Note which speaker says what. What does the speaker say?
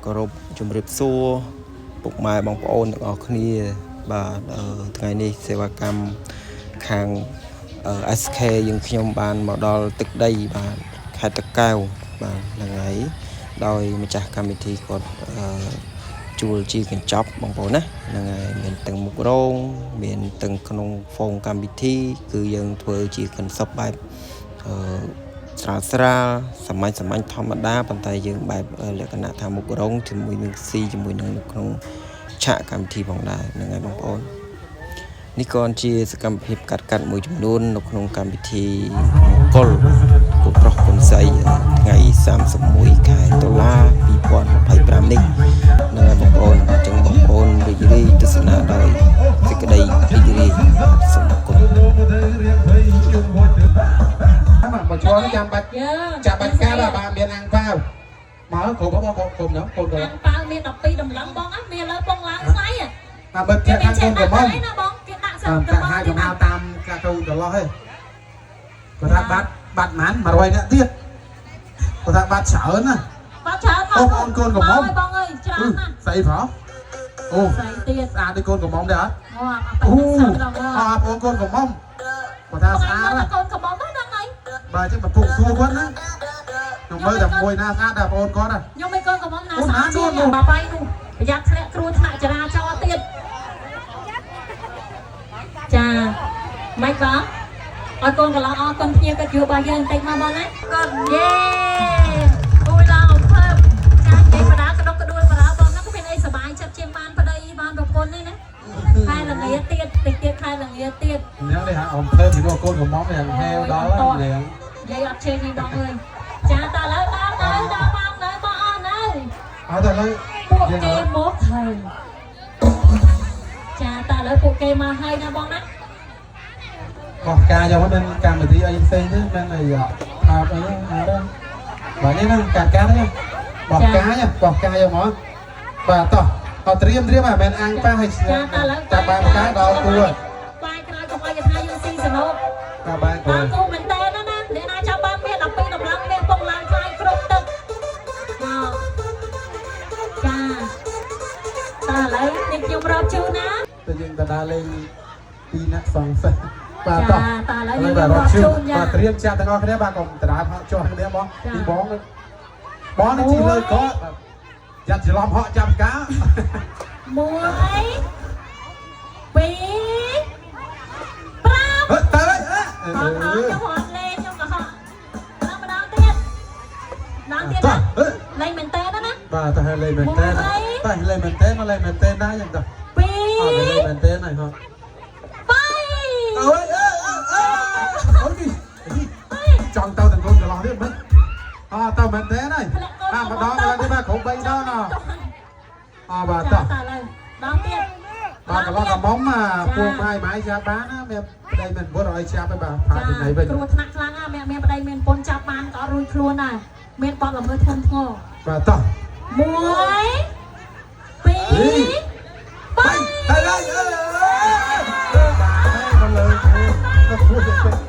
Speaker 1: គោរពជំរាបសួរពុកម៉ែបងប្អូនទាំងអស់គ្នាបាទថ្ងៃនេះសេវាកម្មខាង SK យើងខ្ញុំបានមកដល់ទឹកដីបាទខេត្តតាកែវបាទហ្នឹងហើយដោយម្ចាស់កម្មវិធីគាត់ជួលជាកញ្ចប់បងប្អូនណាហ្នឹងហើយមានទាំងមុខរោងមានទាំងក្នុងហ្វូងកម្មវិធីគឺយើងធ្វើជាកញ្ចប់បែបស្រាលសាមញ្ញធម្មតាប៉ុន្តែយើងបែបលក្ខណៈថាមុខរោងជាមួយនឹងស៊ីជាមួយនឹងក្នុងឆាកកម្មវិធីផងដែរហ្នឹងហើយបងប្អូននេះក៏ជាសកម្មភាពកាត់មួយចំនួននៅក្នុងកម្មវិធីមង្គលគូប្រុសកូនស្រីថ្ងៃ31ខែតុលា2025នេះហ្នឹងហើយបងប្អូនអញ្ចឹងបងប្អូនរីករាយទស្សនាដោយសេចក្តីរីករាយសូមអរគុណ
Speaker 2: មកជួលចាំបាច់ការបាទមានអាំងប៉ាវមកគ្រប់បងគុំណាកូនកន្លង
Speaker 3: ប៉ាវមាន12ដំឡឹងបងអត់មានលើពងឡើងស្អី
Speaker 2: បាទបើគេខាងកូនកុំមក
Speaker 3: ណាបងគេដាក់
Speaker 2: សាប់ហើយចំហតាមកាទូចន្លោះទេគាត់ថាបាត់ម៉ាន100នាក់ទៀតគាត់ថាបាត់ច្រើនណា
Speaker 3: បាត់ច្រើន
Speaker 2: អូអូនកូនកុំមក
Speaker 3: បងអើយច្រើនណាស់
Speaker 2: ស្អីផងអូ
Speaker 3: ស្អីទៀត
Speaker 2: ស្អាតដូចកូនកុំមកដែរអត់
Speaker 3: អូ
Speaker 2: អូកូនកុំមកគាត់ថាស្អាតណា
Speaker 3: កូនកុំមកហ្នឹងហើយ
Speaker 2: បាទអញ្ចឹងមកពុកសួរគាត់ណាខ្ញុំមើលតែមួយណាស្អាតតែបងគាត់ណា
Speaker 3: ខ្ញុំមិនកូនកុំមកណាស្អាតជាងបាបាយនោះប្រយ័ត្នធ្លាក់គ្រោះថ្នាក់ចរាចរណ៍ទៀតចាមិនបងអរគុណកន្លងអរគុណភ្ញៀវកិត្តិយសរបស់យើងបន្តិចមកបងណាកូនយេអូយឡើងអំភើចាចេញបដាក្តុកក្ដួលបដាបងហ្នឹងក៏មានអីសុបាយចិត្តជាងបានប្តីបានប្រពន្ធនេះណាខែល្ងាទៀតតិចទៀតខែល្ងាទៀត
Speaker 2: ហ្នឹងនេះអំភើពីនោះកូនកុំមកយ៉ាងហេវដល់ហ្នឹង
Speaker 3: និយាយអត់ជេរនេះបងអើយចាតើឥឡូវដល់មកនៅបងអស់នៅ
Speaker 2: អត់តែឥឡូវ
Speaker 3: ពួកគេមកហើយចាតើឥឡូវពួកគេមកហើយណាបងណា
Speaker 2: បោះការយកមកមានកម្មវិធីអីផ្សេងទៀតមានអីថើបអីហ្នឹងបាទនេះហ្នឹងកាត់ការហ្នឹងបោះការយកមកបាទតោះអត់ត្រៀមហើយមិនអាំងប៉ះឲ្យស្ងាត់តែបានការដល់គួរ
Speaker 3: បាយក្រោយកុំឲ្យថាយើងស៊ីសនុក
Speaker 2: តែបានគួរ
Speaker 3: គូមែនតើណាអ្នកណាចាំបានមាន12ដំឡឹងមានពងឡើងខ្លាយគ្រប់ទឹកមកចាតើឥឡូវនេះខ្ញុំរាប់ជូនណា
Speaker 2: តែយើងទៅដើរលេងពីអ្នកសង្សិទ្ធបាទតោះ
Speaker 3: តើឥឡូវយើងរាប់ជូន
Speaker 2: បាទត្រៀមចាក់ទាំងអស់គ្នាបាទកុំដដើមហក់ចុះគ្នាបងពីបងនេះជីលើកបាទយ៉ាត់ច្រឡំហក់ចាំការ
Speaker 3: 1 2 5
Speaker 2: ទៅហើយ
Speaker 3: ខ្ញុំហត់លេងខ្ញុំក៏ហត់ដល់ម្ដងទៀតលេងមែនតើណា
Speaker 2: បាទទៅលេងមែនតើតែលេងមែនតើមកលេងមែនតើណាយ៉ាងទៅ
Speaker 3: 2
Speaker 2: អត់លេងមែនតើណាហ៎អូយចង់ទៅទាំងកូនកន្លោះទៀតមិនទៅមែនតើហើយម្ដងឡើងនេះបាទគ្រប់3ដងបាទតោះ
Speaker 3: ដល់ទៀត
Speaker 2: បាទកន្លោះកំមុំពូម៉ាយចាប់បានណាមានប្តីមិនពុតឲ្យចាប់ហើយបាទផាកពីណៃវិញ
Speaker 3: គ្រោះថ្នាក់ខ្លាំងណាស់មានប្តីមានពន្ធចាប់បានក៏រួចខ្លួនដែរមានបទល្មើសធ្ងន់ធ្ងរ
Speaker 2: បាទតោះ
Speaker 3: 1 2 3
Speaker 2: ទៅហើយបាទហើយមកលើទៅគួរទៅ